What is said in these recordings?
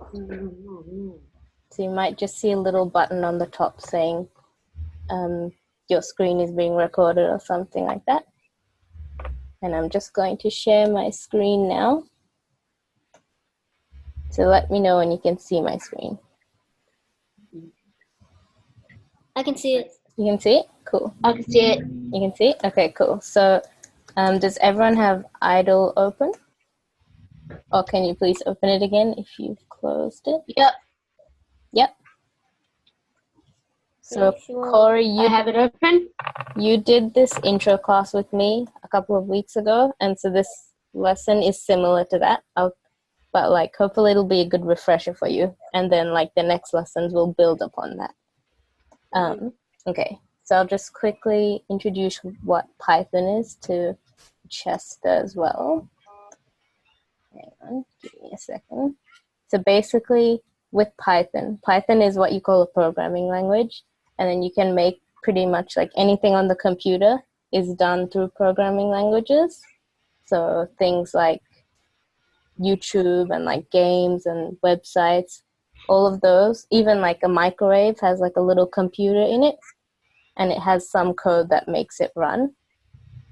So you might just see a little button on the top saying your screen is being recorded or something like that. And I'm just going to share my screen now. So let me know when you can see my screen. I can see it. You can see it? Cool. I can see it. You can see it? Okay, cool. So does everyone have idle open? Or can you please open it again if you've closed it? Yep. Yep. So Sure. Corey, I have it open. you did this intro class with me a couple of weeks ago, and so this lesson is similar to that. But like hopefully it'll be a good refresher for you, and then like the next lessons will build upon that. Okay, so I'll just quickly introduce what Python is to Chester as well. Hang on, give me a second. So basically with Python is what you call a programming language, and then you can make pretty much like anything on the computer is done through programming languages. So things like YouTube and like games and websites, all of those, even like a microwave has like a little computer in it, and it has some code that makes it run.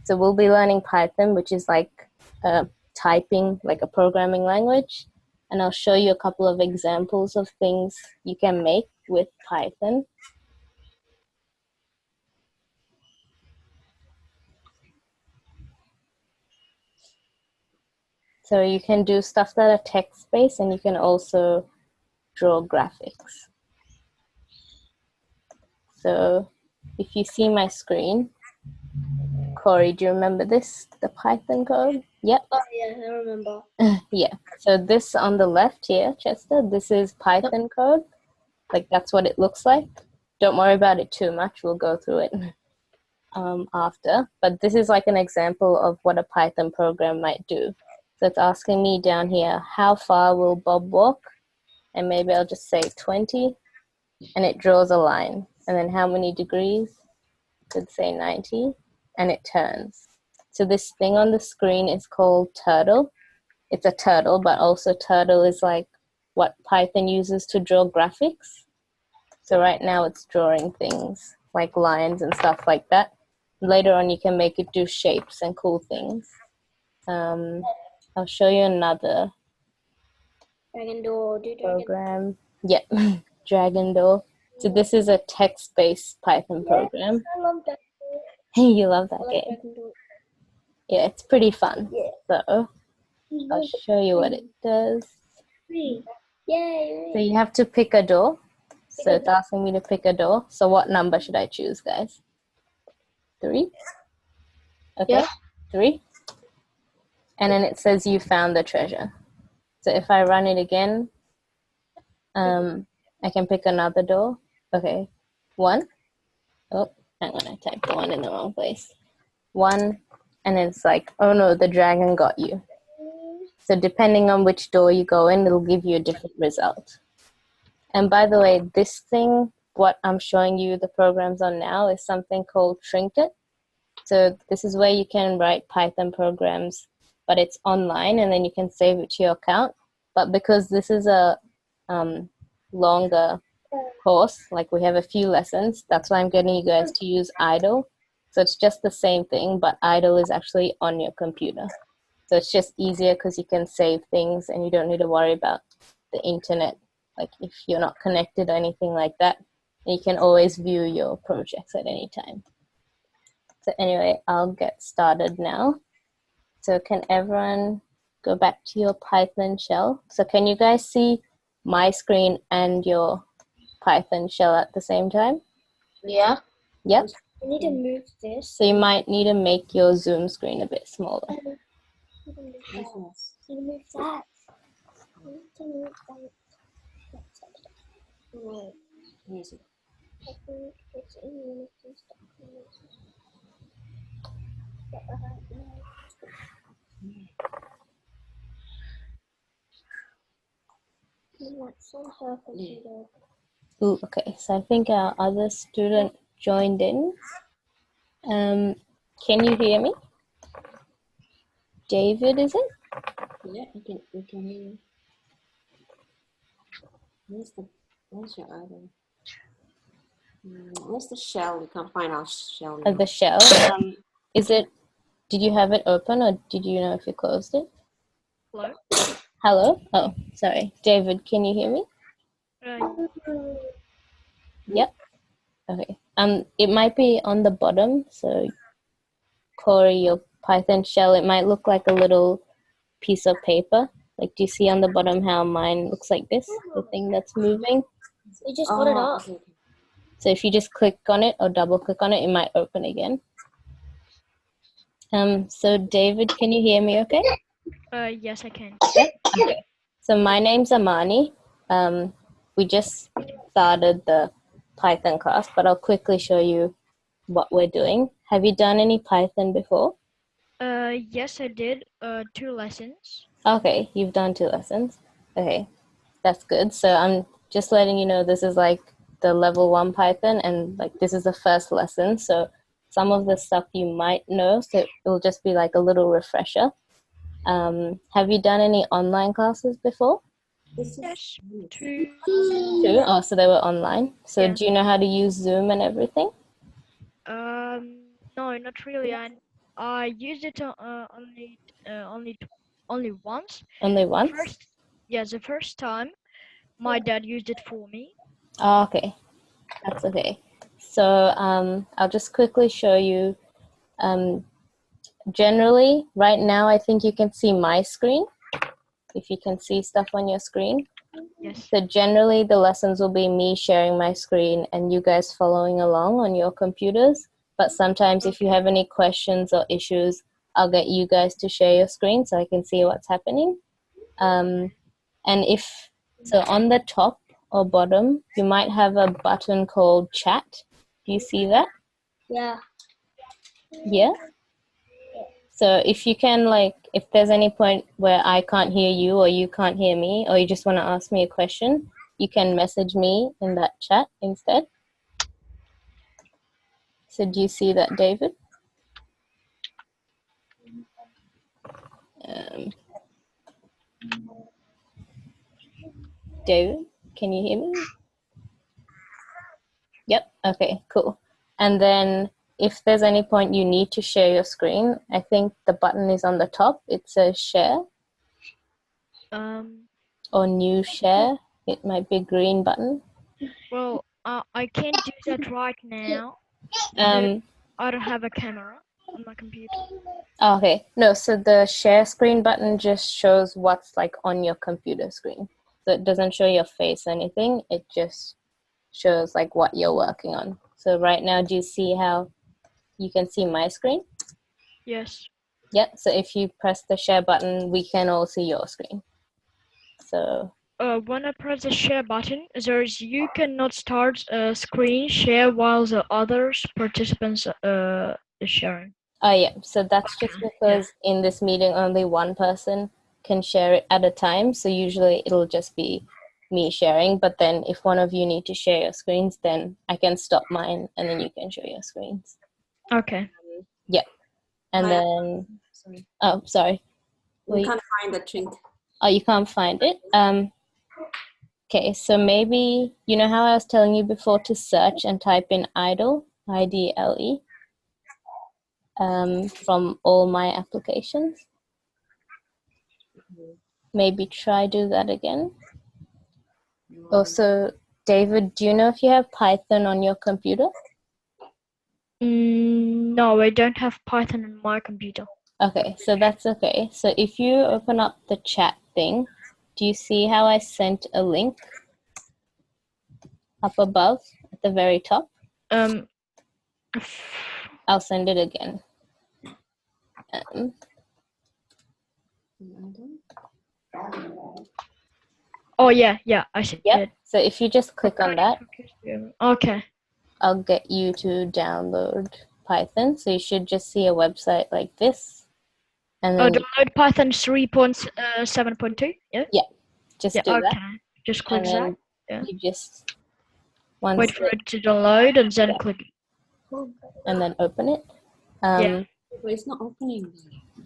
So we'll be learning Python, which is like typing, like a programming language. And I'll show you a couple of examples of things you can make with Python. So you can do stuff that are text-based, and you can also draw graphics. So if you see my screen, Corey, do you remember this, the Python code? Yep. Oh yeah, I remember. Yeah, so this on the left here, Chester, this is Python code. Like that's what it looks like. Don't worry about it too much, we'll go through it after. But this is like an example of what a Python program might do. So it's asking me down here, how far will Bob walk? And maybe I'll just say 20, and it draws a line. And then how many degrees? Could say 90, and it turns. So this thing on the screen is called turtle. It's a turtle, but also turtle is like what Python uses to draw graphics. So right now it's drawing things like lines and stuff like that. Later on you can make it do shapes and cool things. I'll show you another Dragon door, program. Yeah, Dragon Door. So this is a text-based Python program. I love that. You love that game. Yeah, it's pretty fun. Yeah. So I'll show you what it does. Yay! So you have to pick a door. So it's asking me to pick a door. So what number should I choose, guys? 3? Okay, Yeah. 3. And then it says you found the treasure. So if I run it again, I can pick another door. Okay, 1. Oh, hang on, I typed the 1 in the wrong place. 1, and it's like, oh no, the dragon got you. So depending on which door you go in, it'll give you a different result. And by the way, this thing, what I'm showing you the programs on now, is something called Trinket. So this is where you can write Python programs, but it's online, and then you can save it to your account. But because this is a longer course, like we have a few lessons, that's why I'm getting you guys to use idle. So it's just the same thing, but idle is actually on your computer. So it's just easier because you can save things and you don't need to worry about the internet. Like if you're not connected or anything like that, you can always view your projects at any time. So anyway, I'll get started now. So can everyone go back to your Python shell? So can you guys see my screen and your Python shell at the same time? Yeah. Yep. I need to move this. So you might need to make your Zoom screen a bit smaller. Move that. Ooh, okay, so I think our other student joined in. Can you hear me? David, is it? Yeah, we can hear you. Where's your other? Where's the shell? We can't find our shell. The shell. Is it? Did you have it open, or did you know if you closed it? Hello? Hello? Oh, sorry. David, can you hear me? Yep. Okay. It might be on the bottom. So, Corey, your Python shell, it might look like a little piece of paper. Like, do you see on the bottom how mine looks like this? The thing that's moving. You just got it up. Okay. So if you just click on it or double click on it, it might open again. So David, can you hear me okay? Yes, I can. Yep. Okay. So my name's Amani. We just started the Python class, but I'll quickly show you what we're doing. Have you done any Python before? Yes, I did. 2 lessons. Okay, you've done 2 lessons. Okay, that's good. So I'm just letting you know this is like the level 1 Python, and like this is the first lesson. So some of the stuff you might know, so it'll just be like a little refresher. Have you done any online classes before? Yes, 2. 2? Oh, so they were online. So Yeah. do you know how to use Zoom and everything? No, not really. I used it only once. Only once? The first time my dad used it for me. Oh, okay. That's okay. So I'll just quickly show you. Generally, right now, I think you can see my screen. If you can see stuff on your screen. Yes. So generally, the lessons will be me sharing my screen and you guys following along on your computers. But sometimes if you have any questions or issues, I'll get you guys to share your screen so I can see what's happening. And so on the top or bottom, you might have a button called chat. Do you see that? Yeah. Yeah? So if you can, like, if there's any point where I can't hear you or you can't hear me, or you just want to ask me a question, you can message me in that chat instead. So do you see that, David? David, can you hear me? Yep. Okay, cool. And then if there's any point you need to share your screen, I think the button is on the top. It says share or new share. It might be a green button. Well, I can't do that right now. I don't have a camera on my computer. Okay. No, so the share screen button just shows what's like on your computer screen. So it doesn't show your face or anything. It just shows like what you're working on. So right now, do you see how you can see my screen? Yes. Yep. So if you press the share button, we can all see your screen. So when I press the share button, you cannot start a screen share while the others participants is sharing. Oh yeah, so that's just because in this meeting only one person can share it at a time. So usually it'll just be me sharing. But then if one of you need to share your screens, then I can stop mine and then you can share your screens. Okay. Yeah. And then, oh, sorry. We can't find the tweet. Oh, you can't find it? Okay, so maybe, you know how I was telling you before to search and type in idle, IDLE, from all my applications? Maybe try do that again. Also, David, do you know if you have Python on your computer? No, I don't have Python on my computer. Okay, so that's okay. So if you open up the chat thing, do you see how I sent a link up above at the very top? I'll send it again. Oh yeah, I see it. So if you just click on that, okay, I'll get you to download Python. So you should just see a website like this. And then download Python 3.7.2. Yeah. Yeah, just do that. Just click and then that. Yeah. You just wait for it to download and then click. And then open it. Yeah. But it's not opening.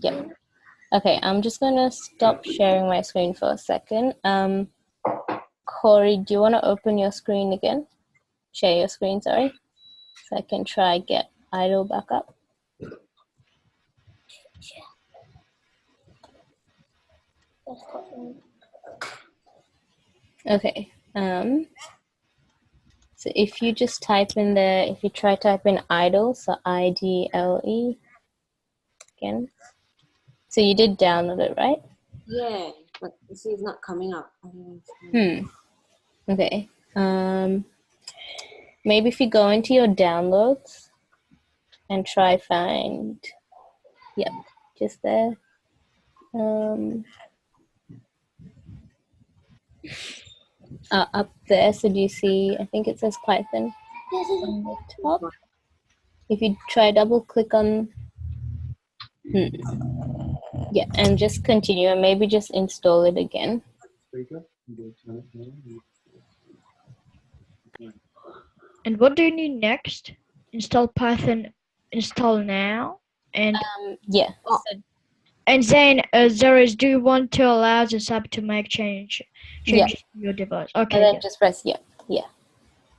Yep. Okay, I'm just gonna stop sharing my screen for a second. Corey, do you want to open your screen again? Share your screen, sorry. So I can try get idle back up. Okay. So if you just type in there, if you try type in idle, so IDLE again. So you did download it, right? Yeah, but you see, it's not coming up. I don't know. Okay. Maybe if you go into your downloads and try find, yep, just there. Up there, so do you see, I think it says Python on the top. If you try double click on, yeah, and just continue and maybe just install it again. And what do you need next? Install Python, install now, and Yeah. and then there is, do you want to allow this app to make changes Yeah. to your device? And Okay, then yeah. just press yeah.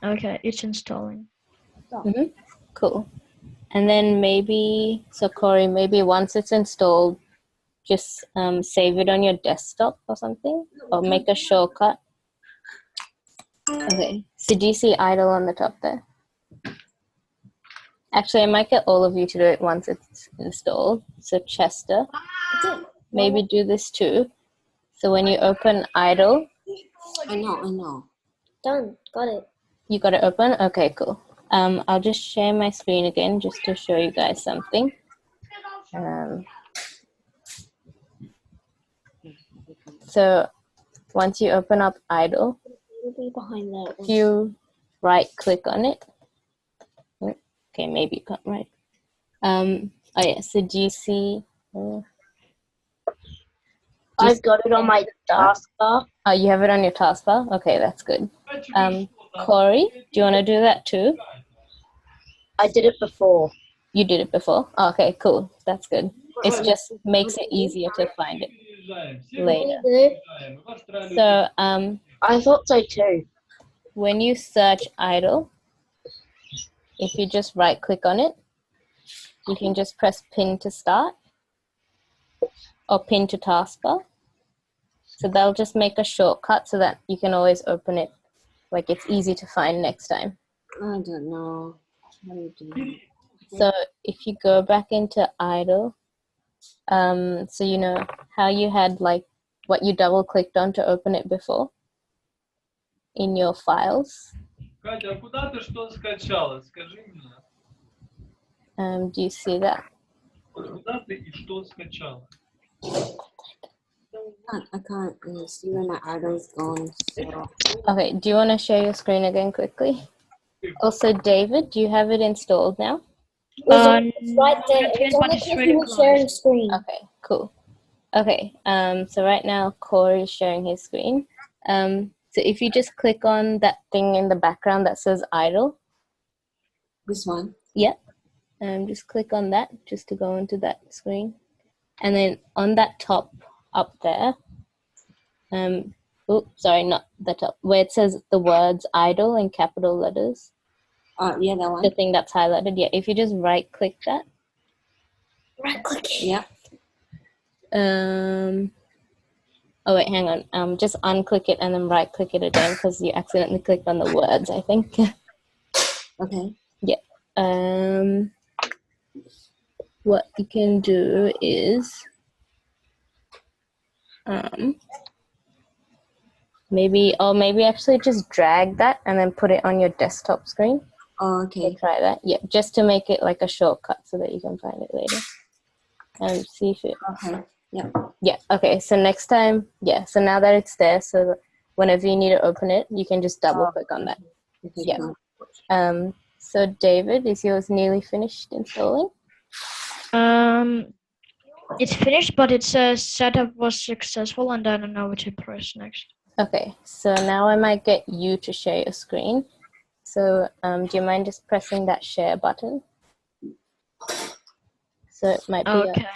Okay, it's installing. Cool. And then maybe, so Corey, maybe once it's installed, just save it on your desktop or something, or make a shortcut. Okay, so do you see idle on the top there? Actually, I might get all of you to do it once it's installed. So Chester, maybe do this too. So when you open idle, I know. Done. Got it. you got it open? Okay, cool. I'll just share my screen again just to show you guys something. So once you open up idle, It'll be behind that. if you right click on it, okay, maybe you can't right. Oh yeah, so do you see? I've got it on my taskbar. Oh, you have it on your taskbar? Okay, that's good. Corey, do you want to do that too? I did it before. You did it before? Oh, okay, cool. That's good. It just makes it easier to find it later. So I thought so too. when you search idle, if you just right click on it, you can just press pin to start or pin to taskbar. So they'll just make a shortcut so that you can always open it. Like it's easy to find next time. I don't know. How do you do it? So if you go back into idle, so you know how you had like what you double clicked on to open it before in your files. Катя, а куда ты что скачала? Скажи мне. Do you see that? Куда ты и что скачала? I can't see where my idol's gone. So. Okay, do you want to share your screen again quickly? Also, David, do you have it installed now? It's right there. It's on the it's computer really sharing screen. Okay, cool. Okay, so right now Corey is sharing his screen. So if you just click on that thing in the background that says idle, This one? yep, just click on that just to go into that screen. And then on that top up there, sorry, not the top, where it says the words idle in capital letters, Yeah, that one. the thing that's highlighted, yeah, if you just right click that. Right click it. Yeah. Oh wait, hang on. Just unclick it and then right click it again because you accidentally clicked on the words, I think. Okay. Yeah. What you can do is maybe actually just drag that and then put it on your desktop screen. Oh, okay. Try that. Yeah, just to make it like a shortcut so that you can find it later. And see if it. Okay. Yeah. Yeah. Okay. So next time, yeah. So now that it's there, so whenever you need to open it, you can just double click on that. Okay, Yeah. cool. So David, is yours nearly finished installing? It's finished, but it says setup was successful, and I don't know what to press next. Okay. So now I might get you to share your screen. So do you mind just pressing that share button? So it might be Okay.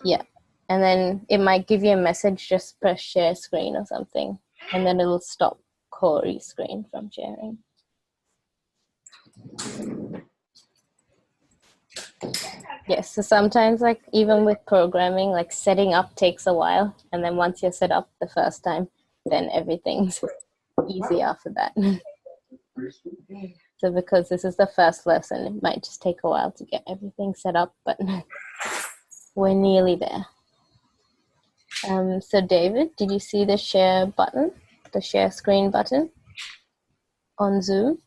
yeah. And then it might give you a message, just press share screen or something, and then it'll stop Corey's screen from sharing. Yes, so sometimes like even with programming, like setting up takes a while, and then once you're set up the first time, then everything's easy after that. So because this is the first lesson, it might just take a while to get everything set up, but we're nearly there. So David, did you see the share button, the share screen button on Zoom?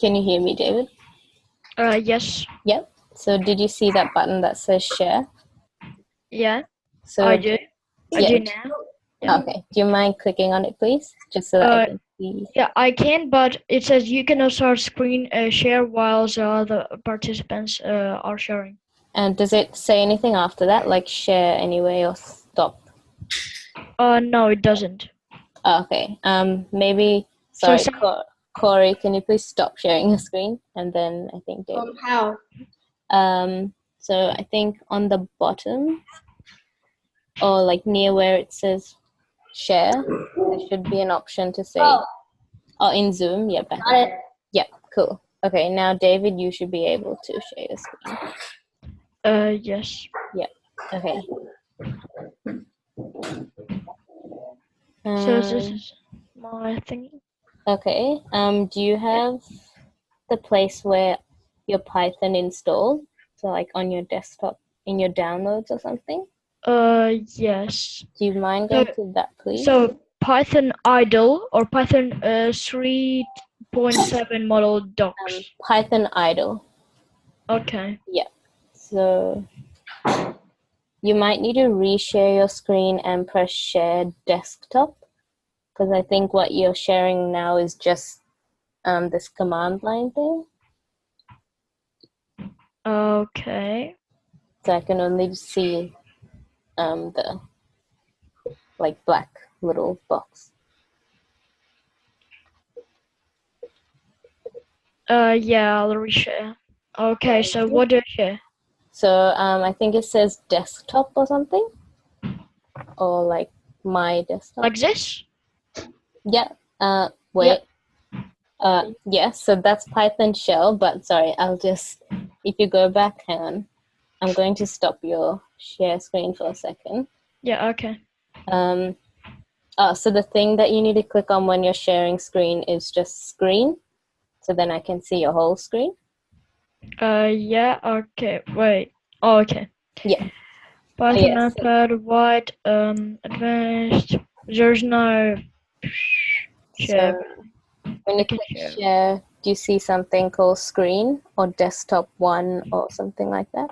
Can you hear me, David? Yes. Yep. So did you see that button that says share? Yeah. So I do. I yeah. do now. Yeah. Okay. Do you mind clicking on it, please? Just so that I can see. Yeah, I can, but it says you cannot start screen share while the other participants are sharing. And does it say anything after that, like share anyway or stop? No, it doesn't. Okay. Maybe. So Sorry, Corey. Can you please stop sharing your screen? And then I think David. How? So I think on the bottom, or like near where it says share, there should be an option to say. Oh, in Zoom. Yeah. Back. Got it. Yeah. Cool. Okay. Now, David, you should be able to share your screen. Yes. Okay. So this is my thing. Okay. Do you have the place where your Python installed? So like on your desktop, in your downloads or something? Yes. Do you mind going to that, please? So Python idle or Python 3.7 model docs. Python idle. Okay. So you might need to reshare your screen and press share desktop, because I think what you're sharing now is just this command line thing. Okay. So I can only see the like black little box. Yeah, I'll reshare. Okay, so what do I share? So I think it says desktop or something, or like my desktop. Like this? Yeah. Wait. Yeah. So that's Python shell, but sorry, if you go back, hang on. I'm going to stop your share screen for a second. Yeah, okay. So the thing that you need to click on when you're sharing screen is just screen. So then I can see your whole screen. Yeah, okay. Wait. Oh, okay. Yeah. Python yes. iPad white advanced. There's no share. So when you can click share, do you see something called screen or desktop one or something like that?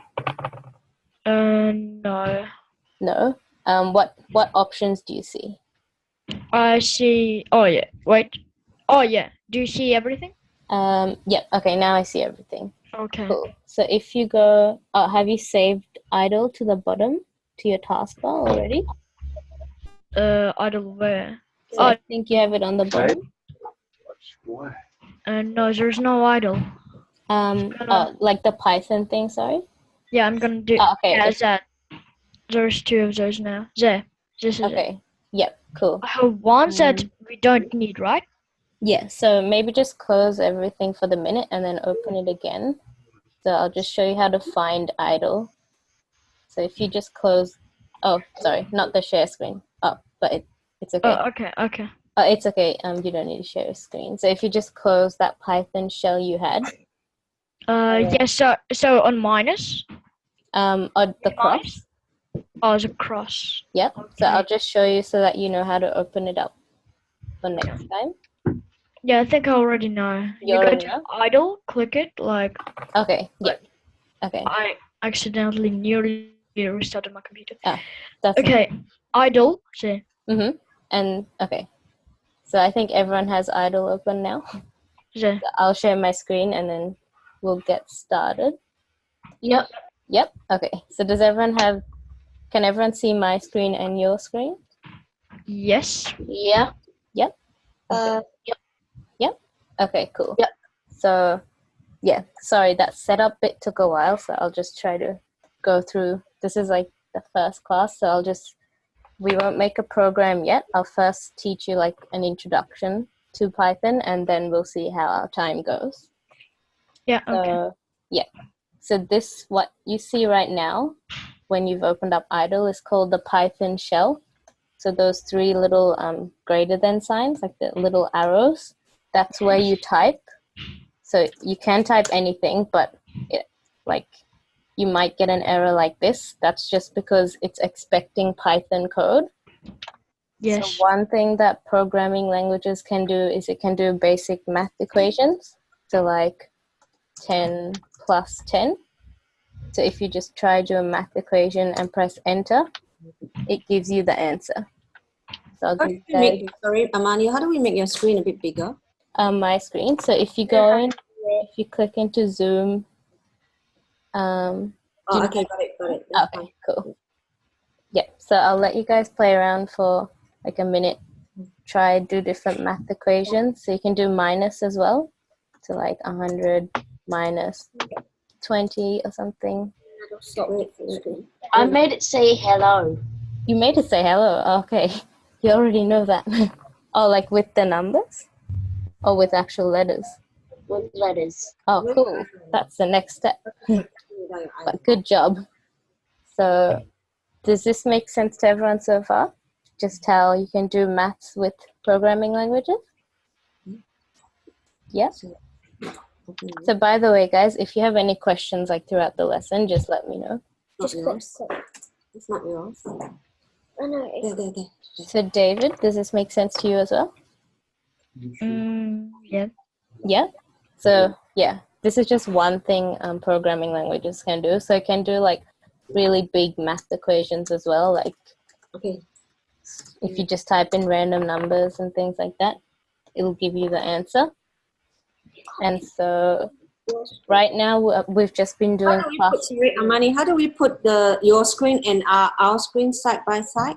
No. No. What options do you see? I see. Oh yeah. Wait. Oh yeah. Do you see everything? Yeah. Okay. Now I see everything. Okay. Cool. So if you go, have you saved idle to the bottom to your taskbar already? Idle where? So I think you have it on the bottom. No, there's no idle. Like the Python thing. Sorry. Yeah, I'm gonna do. Okay. Yeah, that. There's two of those now. There. This is it. Okay. Yep. Cool. I have ones that we don't need, right? Yeah. So maybe just close everything for the minute and then open it again. So I'll just show you how to find idle. So if you just close, oh, sorry, not the share screen. Oh, but it's okay. Oh, okay. Okay. Oh, it's okay. You don't need to share a screen. So if you just close that Python shell you had. Yes. So on minus. Or the cross. Oh, the cross. Yep. Okay. So I'll just show you so that you know how to open it up for next time. Yeah, I think I already know. You go to idle, click it, like. Okay. Yep. Okay. I accidentally nearly restarted my computer. That's okay. Idle. See. And okay. So I think everyone has idle open now. Yeah. So I'll share my screen and then we'll get started. Yep. Yep. Okay. So can everyone see my screen and your screen? Yes. Yeah. Yep. Yep. Yep. Okay, cool. Yep. So yeah, sorry, that setup bit took a while, so I'll just try to go through. This is like the first class, so we won't make a program yet. I'll first teach you like an introduction to Python, and then we'll see how our time goes. Yeah, okay. So, yeah. So this, what you see right now, when you've opened up idle, is called the Python shell. So those three little greater than signs, like the little arrows, that's where you type. So you can type anything, but you might get an error like this. That's just because it's expecting Python code. Yes. So one thing that programming languages can do is it can do basic math equations. So like 10 plus 10. So if you just try to do a math equation and press enter, it gives you the answer. So I'll How give do you we guys make, sorry, Amani, how do we make your screen a bit bigger? my screen. So if you go in, if you click into Zoom, Oh, okay, got it. That's okay, cool. Yeah, so I'll let you guys play around for like a minute. Try do different math equations. So you can do minus as well. So like 100 minus 20 or something. Stop it for a second. I made it say hello You made it say hello. Okay, you already know that. Oh, like with the numbers? Or with actual letters? with letters. Oh, cool. That's the next step. But good job. So does this make sense to everyone so far? Just how you can do maths with programming languages? Yeah. So by the way, guys, if you have any questions like throughout the lesson, just let me know. Not yours. It's not yours. I know. There. So David, does this make sense to you as well? Yeah. Yeah. So yeah, this is just one thing programming languages can do. So it can do like really big math equations as well. Like Okay. if you just type in random numbers and things like that, it'll give you the answer. And so right now we've just been doing class. Sorry, Amani, how do we put your screen and our screen side by side?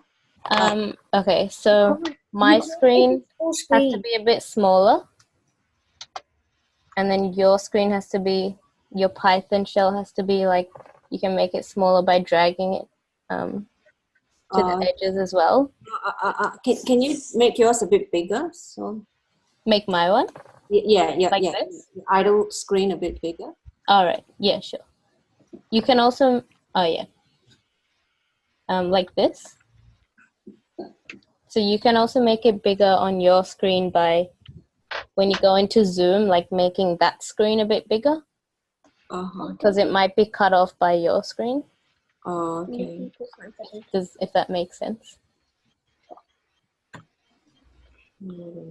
Okay, so my screen has to be a bit smaller, and then your screen has to be, your Python shell has to be like, you can make it smaller by dragging it to the edges as well. Can you make yours a bit bigger? So Make my one? yeah. Like this? Idle screen a bit bigger. All right, yeah, sure. You can also, oh yeah, like this. So you can also make it bigger on your screen by, when you go into Zoom, like making that screen a bit bigger, because it might be cut off by your screen. Oh, okay. If that makes sense.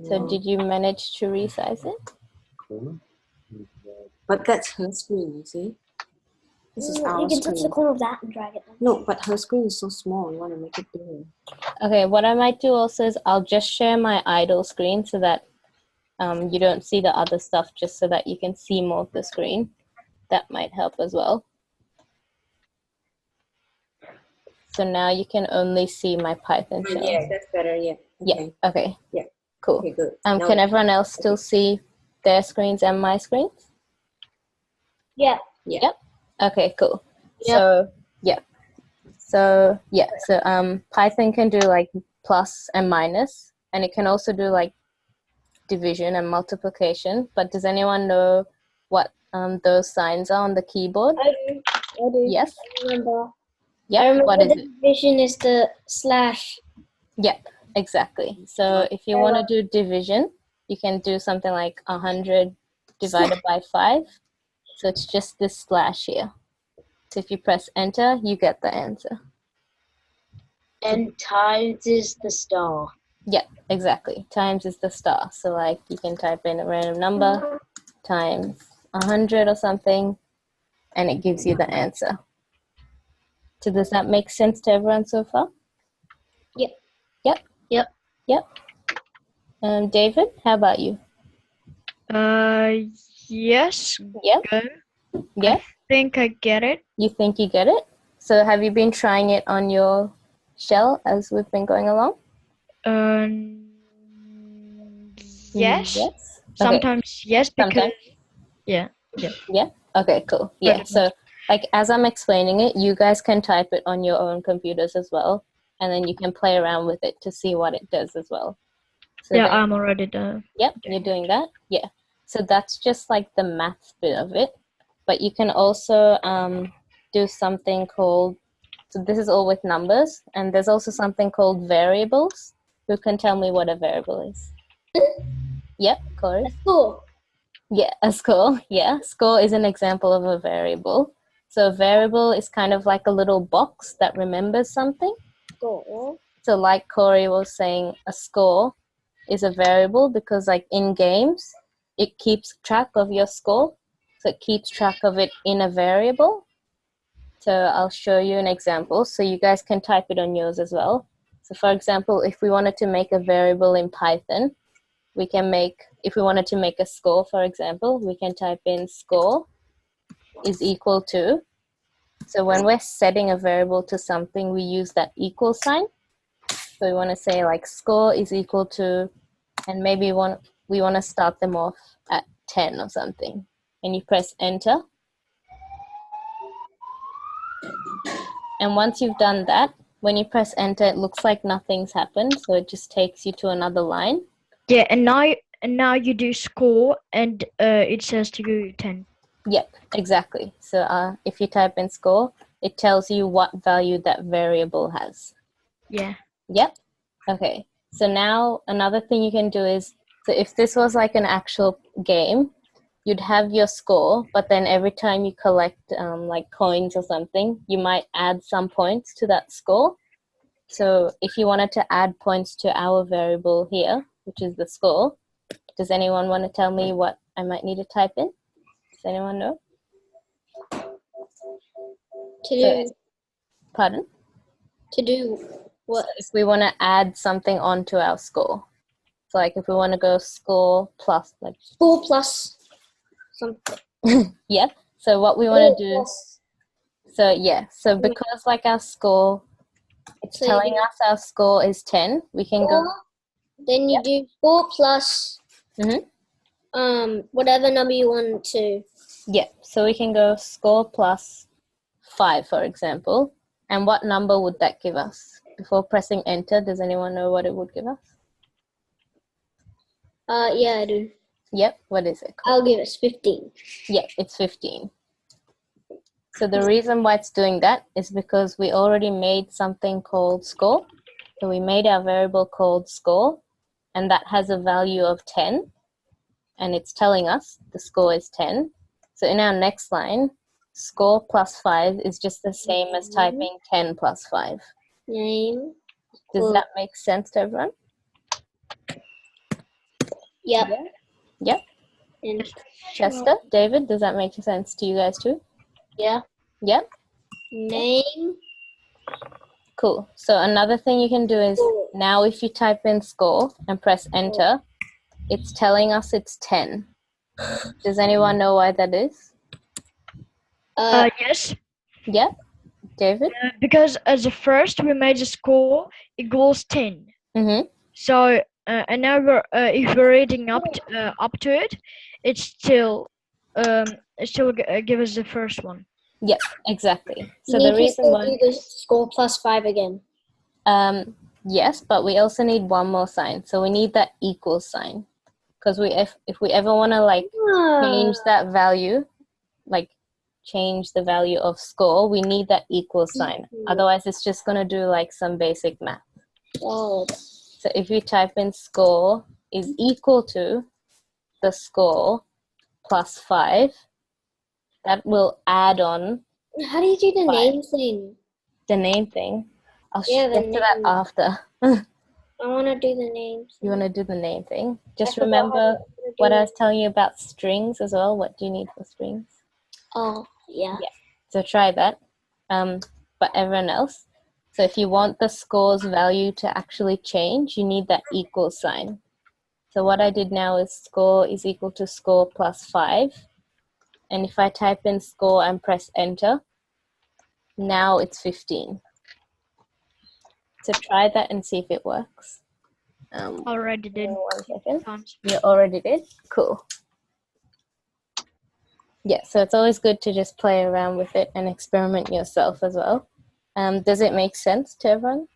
So did you manage to resize it? But that's her screen, you see. This is our You can touch the screen. corner of that and drag it. No, but her screen is so small. You want to make it bigger. Okay, what I might do also is I'll just share my idle screen so that you don't see the other stuff, just so that you can see more of the screen. That might help as well. So now you can only see my Python shell. Yeah, that's better. Yeah. Okay. Yeah, okay. Yeah. Cool. Okay, good. Can everyone else still see their screens and my screens? Yeah. Yeah. Yep. Okay, cool. Yep. So Python can do like plus and minus, and it can also do like division and multiplication. But does anyone know what those signs are on the keyboard? I do. Yes. I remember. Yeah. What is the it? division is the slash. Yep. Exactly. So if you want to do division, you can do something like 100 divided by 5. So it's just this slash here. So if you press enter, you get the answer. And times is the star. Yeah, exactly. Times is the star. So like you can type in a random number times 100 or something, and it gives you the answer. So does that make sense to everyone so far? Yep. Yep. Yep. Yep. David, how about you? Yes. Yep. Good. Yeah. I think I get it. You think you get it? So have you been trying it on your shell as we've been going along? Yes. Yes. Okay. Sometimes yes, because Sometimes. yeah. Yeah. Okay. Cool. Yeah. So like as I'm explaining it, you guys can type it on your own computers as well, and then you can play around with it to see what it does as well. So Yeah, then, I'm already done. yep, you're doing that. Yeah. So that's just like the math bit of it. But you can also do something called, so this is all with numbers, and there's also something called variables. Who can tell me what a variable is? Yep, Corey. Cool. Yeah, a score. Yeah, score is an example of a variable. So a variable is kind of like a little box that remembers something. Cool. So like Corey was saying, a score is a variable because like in games, it keeps track of your score. So it keeps track of it in a variable. So I'll show you an example. So you guys can type it on yours as well. So for example, if we wanted to make a variable in Python, we can make, if we wanted to make a score, for example, we can type in score is equal to. So when we're setting a variable to something, we use that equal sign. So we want to say like score is equal to, and maybe we want to start them off at 10 or something. And you press enter. And once you've done that, when you press enter, it looks like nothing's happened. So it just takes you to another line. Yeah, and now you do score, and it says to you 10. Yep, exactly. So if you type in score, it tells you what value that variable has. Yeah. Yep. Okay. So now another thing you can do is, so if this was like an actual game, you'd have your score, but then every time you collect like coins or something, you might add some points to that score. So if you wanted to add points to our variable here, which is the score, does anyone want to tell me what I might need to type in? Does anyone know? Pardon? To do what? So if we want to add something onto our score. So like if we want to go score plus like. Score plus something. Yep. So what we want to do. Plus. So yeah. So because like our score, it's So telling you us our score is 10. We can go. Then you do 4 plus Mm-hmm. whatever number you want to. Yeah. So we can go score plus 5, for example. And what number would that give us? Before pressing enter, does anyone know what it would give us? Yeah, I do. Yep. What is it? I'll give it 15. Yeah, it's 15. So the reason why it's doing that is because we already made something called score. So we made our variable called score, and that has a value of 10, and it's telling us the score is 10. So in our next line, score plus 5 is just the same as typing 10 plus 5. Name. Does that make sense to everyone? Yep. Yep. And Chester, David, does that make sense to you guys too? yeah. Yep. Name. Cool. So another thing you can do is now if you type in score and press enter, it's telling us it's 10. Does anyone know why that is? Yes. Yep. David? Because as the first we made the score equals 10. Mm-hmm. So and now we're if we're reading up to it, it's still give us the first one. Yep, exactly. So you the need reason to why do the score plus 5 again. yes, but we also need one more sign. So we need that equal sign. Because if we ever want to like change that value, like change the value of score, we need that equal sign. Otherwise it's just gonna do like some basic math. Oh. So if you type in score is equal to the score plus 5, that will add on How do you do the 5. name thing? The name thing. I'll Yeah, the get to that name. after. I want to do the name thing. You want to do the name thing? Just I forgot how remember to do what I it. was telling you about strings as well. What do you need for strings? Oh, yeah. Yeah. So try that. But everyone else. So if you want the score's value to actually change, you need that equal sign. So what I did now is score is equal to score plus 5. And if I type in score and press enter, now it's 15. So try that and see if it works. Already did. 1 second. Times. You already did? Cool. Yeah, so it's always good to just play around with it and experiment yourself as well. Does it make sense to everyone?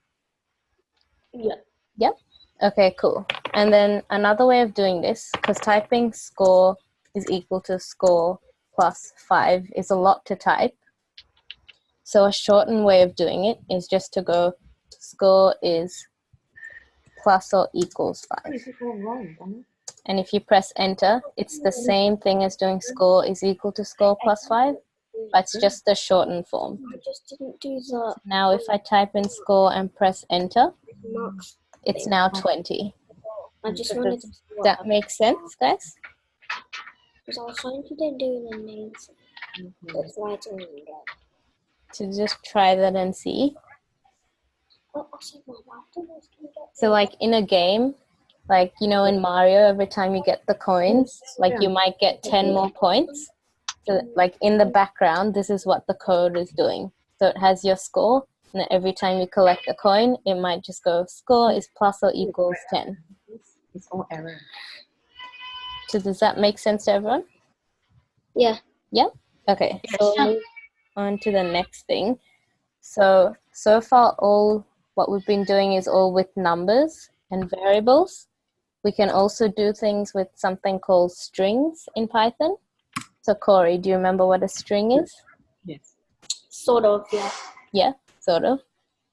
Yeah. Yep. Okay, cool. And then another way of doing this, because typing score is equal to score plus 5 is a lot to type. So a shortened way of doing it is just to go score is plus or equals 5. Is it all wrong, Daniel? And if you press enter, it's the same thing as doing score is equal to score plus 5, but it's just the shortened form. I just didn't do the Now if I type in score and press enter, marks. it's now 20. I just So wanted to does see what that make sense, guys? because I was trying to do the names. That's why it's only that. To just try that and see. Oh, I said my mouth was gonna get So like in a game, like, you know, in Mario, every time you get the coins, like you might get 10 more points. So like in the background, this is what the code is doing. So it has your score, and then every time you collect a coin, it might just go score is plus or equals 10. It's all error. So does that make sense to everyone? Yeah. Yeah? Okay, Yes. so we'll move on to the next thing. So far all what we've been doing is all with numbers and variables. We can also do things with something called strings in Python. So Corey, do you remember what a string is? Yes. Sort of, yeah. Yeah, sort of.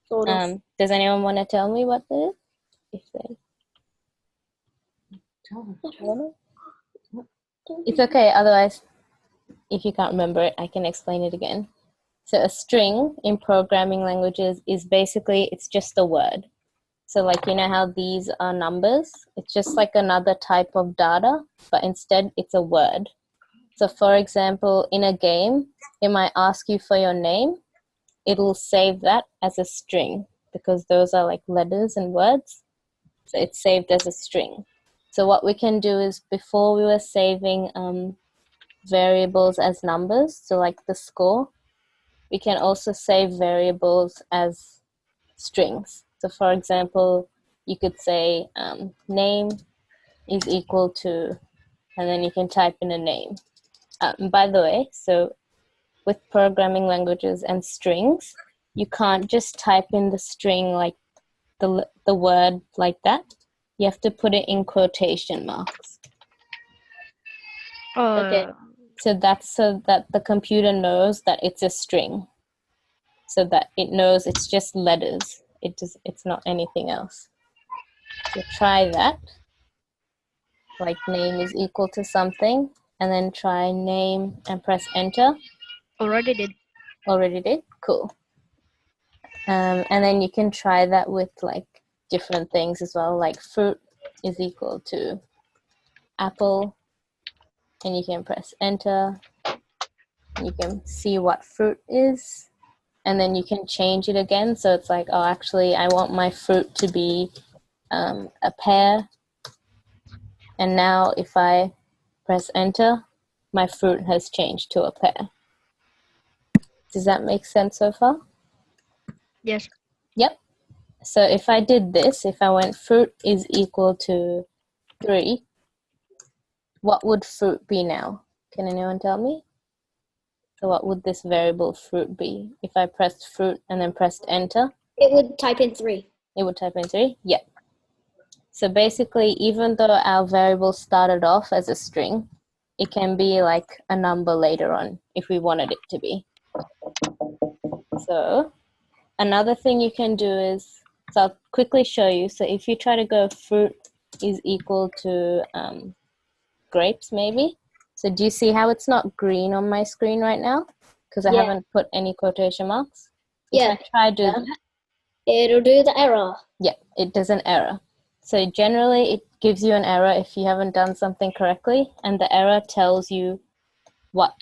Sort of. Does anyone want to tell me what that is? If they Tell her. want to? It's okay, otherwise, if you can't remember it, I can explain it again. So a string in programming languages is basically, it's just a word. So like, you know how these are numbers? It's just like another type of data, but instead it's a word. So for example, in a game, it might ask you for your name. It'll save that as a string because those are like letters and words. So it's saved as a string. So what we can do is, before we were saving variables as numbers, so like the score, we can also save variables as strings. So for example, you could say name is equal to, and then you can type in a name. By the way, so with programming languages and strings, you can't just type in the string like the word like that. You have to put it in quotation marks. Okay. So that's so that the computer knows that it's a string. So that it knows it's just letters. It's not anything else. So try that. Like name is equal to something, and then try name and press enter. Already did. Already did? Cool. And then you can try that with like different things as well, like fruit is equal to apple, and you can press enter. You can see what fruit is, and then you can change it again. So it's like, oh, actually, I want my fruit to be a pear. And now if I press enter, my fruit has changed to a pear. Does that make sense so far? Yes. Yep. So if I did this, if I went fruit is equal to 3, what would fruit be now? Can anyone tell me? So what would this variable fruit be? If I pressed fruit and then pressed enter, It would type in 3. it would type in 3? Yep. So basically, even though our variable started off as a string, it can be like a number later on if we wanted it to be. So another thing you can do is, so I'll quickly show you. So if you try to go fruit is equal to grapes maybe. So do you see how it's not green on my screen right now? Because I Yeah. haven't put any quotation marks. If Yeah. I try to, It'll do the error. yeah, it does an error. So generally it gives you an error if you haven't done something correctly, and the error tells you what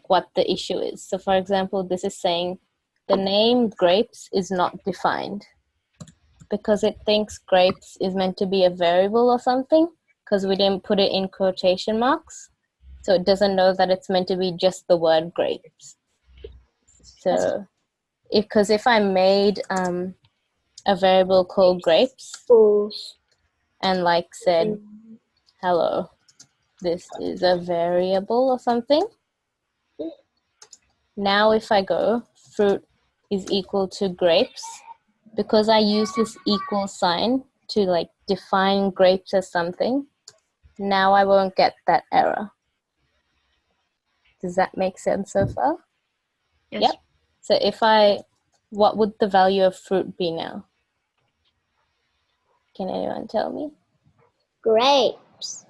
what the issue is. So for example, this is saying the name grapes is not defined because it thinks grapes is meant to be a variable or something because we didn't put it in quotation marks. So it doesn't know that it's meant to be just the word grapes. So if I made a variable called grapes Fools. and like said hello, this is a variable or something. Now if I go fruit is equal to grapes, because I use this equal sign to like define grapes as something, now I won't get that error. Does that make sense so far? Yes. Yep. So what would the value of fruit be now? Can anyone tell me? Grapes.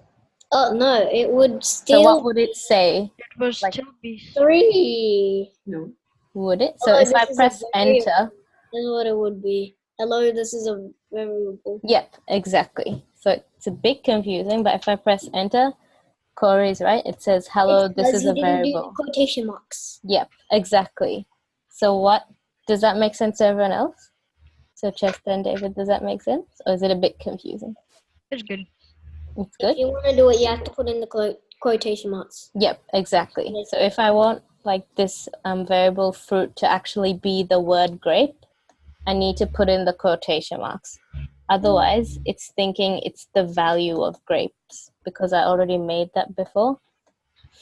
Oh no, it would still. So what would it say? It will Like- still be 3. No. Would it? So Oh, if this I is a press variable. enter, That's what it would be. Hello, this is a variable. yep, exactly. So it's a bit confusing, but if I press enter, Corey's right. It says, hello, It's this because is a you didn't do the variable. quotation marks. Yep, exactly. So what, does that make sense to everyone else? So Chester and David, does that make sense? Or is it a bit confusing? it's good. It's good? If you want to do it, you have to put in the quotation marks. Yep, exactly. So if I want like this variable fruit to actually be the word grape, I need to put in the quotation marks. Otherwise, it's thinking it's the value of grapes because I already made that before.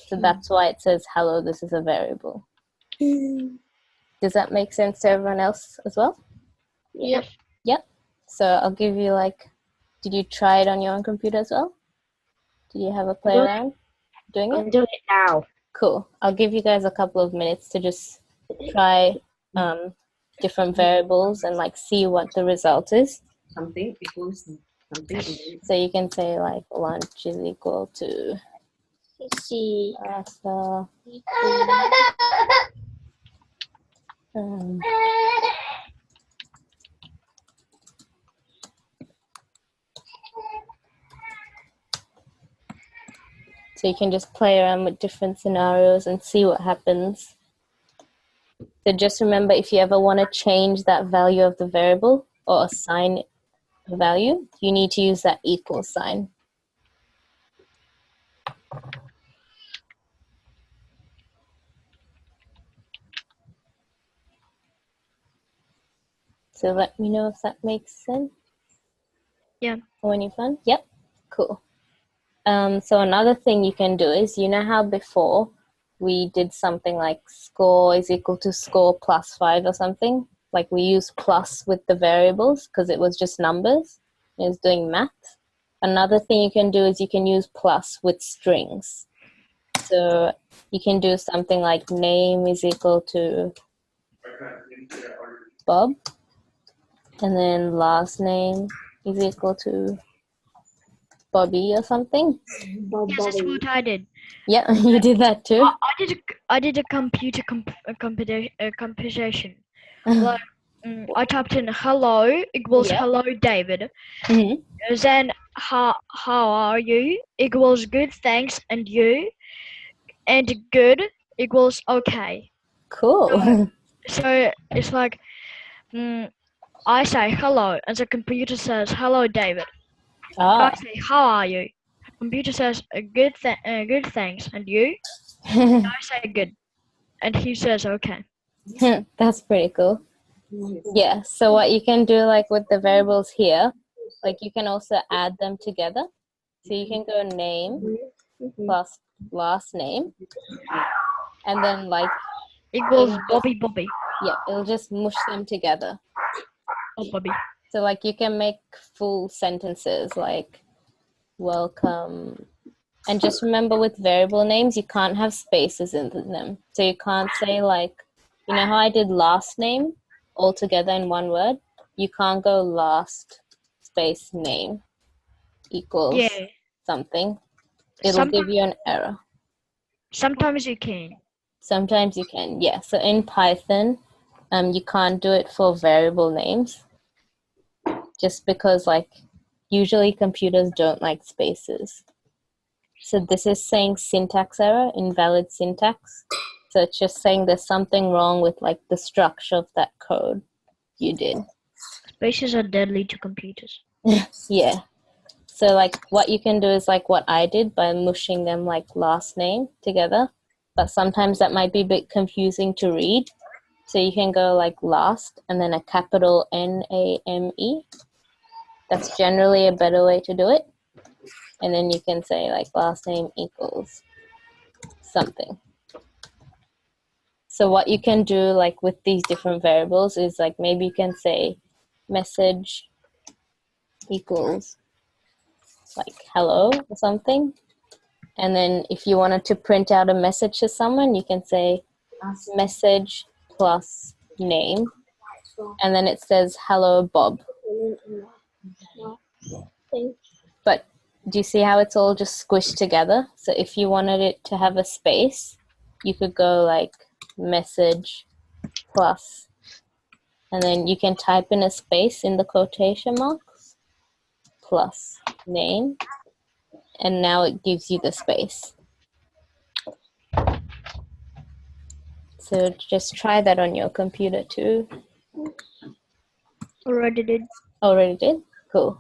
So that's why it says, hello, this is a variable. Does that make sense to everyone else as well? Yep. Yep. So I'll give you like, did you try it on your own computer as well? Did you have a play Doing it. around doing it? I'm doing it now. Cool. I'll give you guys a couple of minutes to just try different variables and like see what the result is. Something equals something. So you can say like lunch is equal to Let's see. pasta. Um, so you can just play around with different scenarios and see what happens. So just remember, if you ever want to change that value of the variable or assign a value, you need to use that equal sign. So let me know if that makes sense. Yeah. Or any fun? Yep. Cool. So another thing you can do is, you know how before we did something like score is equal to score plus 5 or something? Like we use plus with the variables because it was just numbers. It was doing math. Another thing you can do is you can use plus with strings. So you can do something like name is equal to Bob. And then last name is equal to Bobby or something. Yes, that's what I did. Yeah, you did that too. I did a computer computation. Like I typed in hello equals Yeah. hello David. Mhm. Then how are you equals good thanks and you, and good equals okay. Cool. So it's like I say hello and the computer says hello David. I Ah. say how are you? Computer says good thanks and you. I say good, and he says okay. That's pretty cool. Yeah, so what you can do like with the variables here, like you can also add them together. So you can go name plus last name, and then like, Equals It'll Bobby Bobby. yeah, it'll just mush them together. Oh Bobby. So like you can make full sentences like welcome. And just remember with variable names, you can't have spaces in them. So you can't say like, you know how I did last name all together in one word? You can't go last space name equals Yeah. something. It'll give you an error. Sometimes you can. Sometimes you can, yeah. So in Python, you can't do it for variable names just because like usually computers don't like spaces. So this is saying syntax error, invalid syntax. So it's just saying there's something wrong with like the structure of that code you did. Spaces are deadly to computers. Yeah. So like what you can do is like what I did by mushing them like last name together. But sometimes that might be a bit confusing to read. So you can go like last and then a capital Name. That's generally a better way to do it. and then you can say like last name equals something. So what you can do like with these different variables is like maybe you can say message equals like hello or something. And then if you wanted to print out a message to someone, you can say message plus name. And then it says hello Bob. But do you see how it's all just squished together? So if you wanted it to have a space, you could go like message plus, and then you can type in a space in the quotation marks plus name, and now it gives you the space. So just try that on your computer too. Already did. Already did? Cool.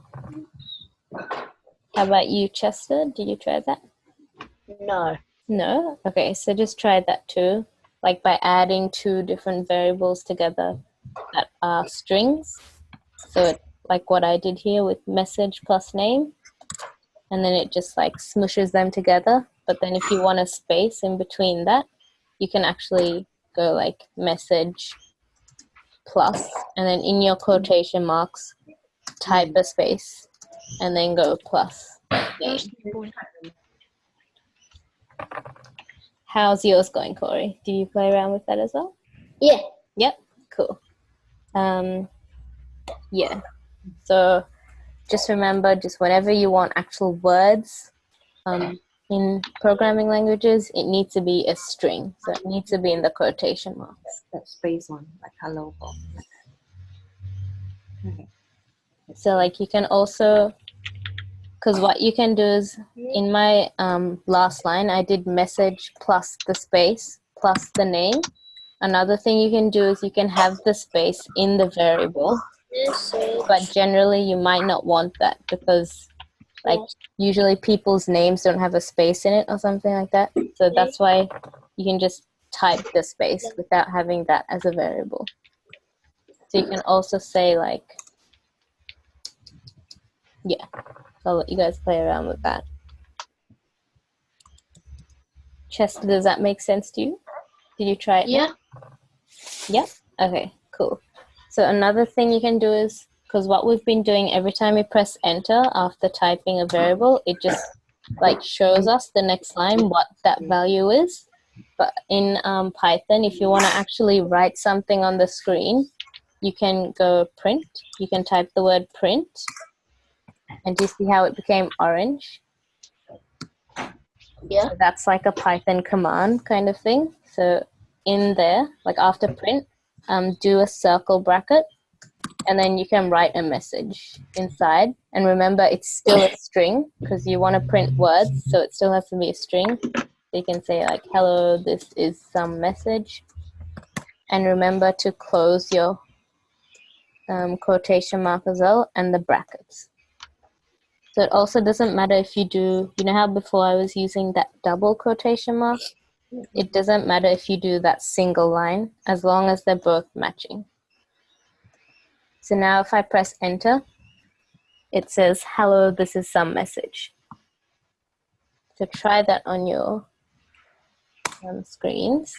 How about you, Chester? Did you try that? No. No? Okay, so just try that too. Like by adding two different variables together that are strings. So it, like what I did here with message plus name. And then it just like smushes them together. But then if you want a space in between that, you can actually go like message plus, and then in your quotation marks, type a space, and then go plus name. That's the point. How's yours going, Corey? Do you play around with that as well? Yeah. Yep, cool. Yeah, so just remember, just whenever you want actual words in programming languages, it needs to be a string. So it needs to be in the quotation marks. That space one, like hello Bob. So like you can also, because what you can do is in my last line, I did message plus the space plus the name. Another thing you can do is you can have the space in the variable, but generally you might not want that because like usually people's names don't have a space in it or something like that. So that's why you can just type the space without having that as a variable. So you can also say like, yeah, I'll let you guys play around with that. Chester, does that make sense to you? Did you try it? Yeah. Yep. Okay, cool. So another thing you can do is, because what we've been doing every time we press enter after typing a variable, it just like shows us the next line what that value is. But in Python, if you want to actually write something on the screen, you can go print. You can type the word print. And do you see how it became orange? Yeah. So that's like a Python command kind of thing. So in there, like after print, do a circle bracket, and then you can write a message inside. And remember, it's still a string because you want to print words, so it still has to be a string. So you can say like, hello, this is some message. And remember to close your quotation mark as well and the brackets. So it also doesn't matter if you do, you know how before I was using that double quotation mark? It doesn't matter if you do that single line as long as they're both matching. So now if I press enter, it says, hello, this is some message. So try that on your screens.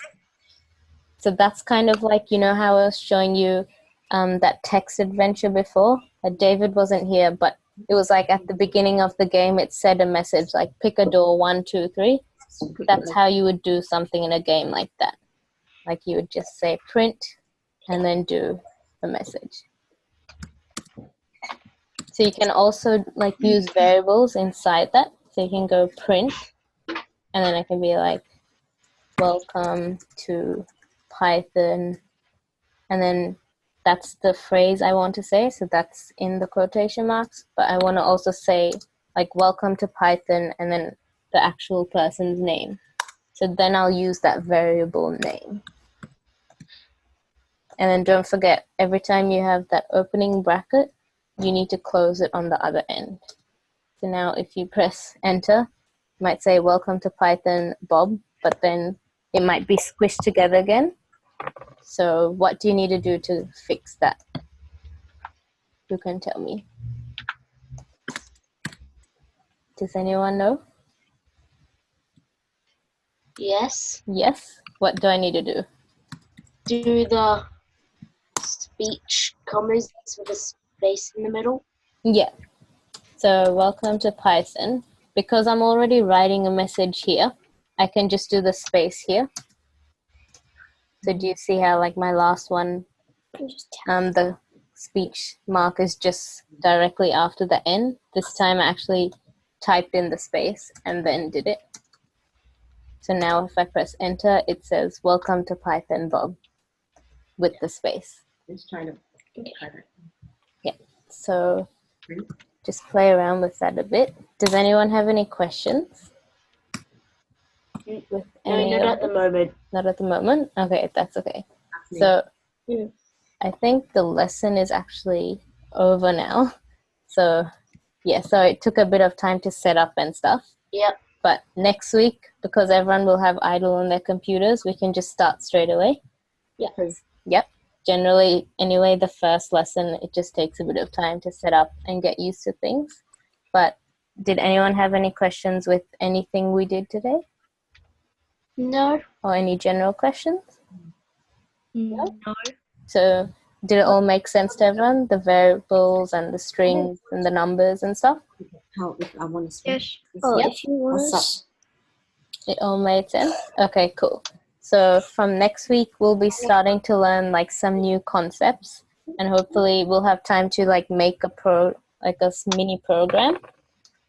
So that's kind of like, you know how I was showing you that text adventure before? David wasn't here, but it was like at the beginning of the game, it said a message like pick a door, 1, 2, 3. That's how you would do something in a game like that. Like you would just say print and then do a message. So you can also like use variables inside that. So you can go print, and then it can be like, welcome to Python. And then that's the phrase I want to say. So that's in the quotation marks. But I want to also say like, welcome to Python, and then the actual person's name. So then I'll use that variable name. And then don't forget, every time you have that opening bracket, you need to close it on the other end. So now if you press enter, it might say welcome to Python Bob, but then it might be squished together again. So what do you need to do to fix that? Who can tell me? Does anyone know? Yes. Yes? What do I need to do? Do the speech commas with a space in the middle. Yeah. So welcome to Python. Because I'm already writing a message here, I can just do the space here. So do you see how like my last one, the speech mark is just directly after the N? This time I actually typed in the space and then did it. So now if I press enter, it says welcome to Python, Bob, with the space. Let's try to try that. Yeah. So just play around with that a bit. Does anyone have any questions? With No, any not of at the it? moment. Not at the moment? Okay, that's okay. That's me. So Mm. I think the lesson is actually over now. So yeah, so it took a bit of time to set up and stuff. Yep. But next week, because everyone will have idle on their computers, we can just start straight away. Yeah. Because, yep, generally, anyway, the first lesson, it just takes a bit of time to set up and get used to things. But did anyone have any questions with anything we did today? No. Or any general questions? No. So did it all make sense to everyone? The variables and the strings and the numbers and stuff? How if I want to speak? Yes. Oh, Yep. if you want What's us, It all made sense? Okay, cool. So from next week, we'll be starting to learn like some new concepts, and hopefully we'll have time to like make a mini program.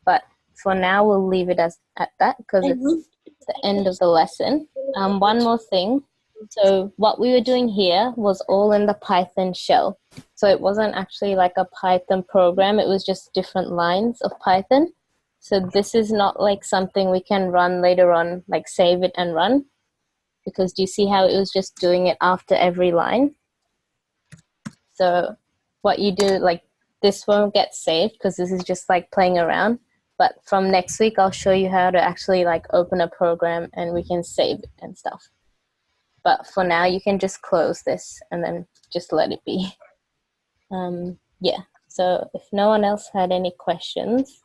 But for now, we'll leave it at that because it's the end of the lesson. One more thing. So what we were doing here was all in the Python shell. So it wasn't actually like a Python program. It was just different lines of Python. So this is not like something we can run later on, like save it and run. Because do you see how it was just doing it after every line? So what you do, like this won't get saved because this is just like playing around. But from next week, I'll show you how to actually like open a program and we can save it and stuff. But for now, you can just close this and then just let it be. Yeah, so if no one else had any questions,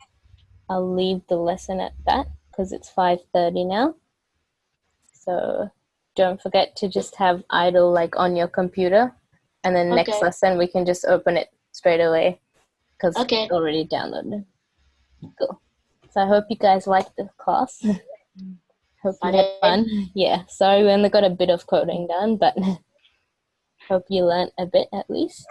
I'll leave the lesson at that because it's 5:30 now. So don't forget to just have idle like on your computer. And then next Okay. lesson, we can just open it straight away because Okay. it's already downloaded. Cool. So I hope you guys liked the class. Hope you I had did. fun. Yeah, sorry we only got a bit of coding done, but hope you learned a bit at least.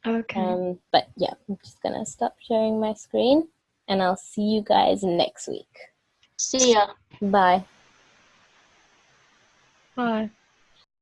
Okay. But yeah, I'm just gonna stop sharing my screen and I'll see you guys next week. See ya. Bye. Bye.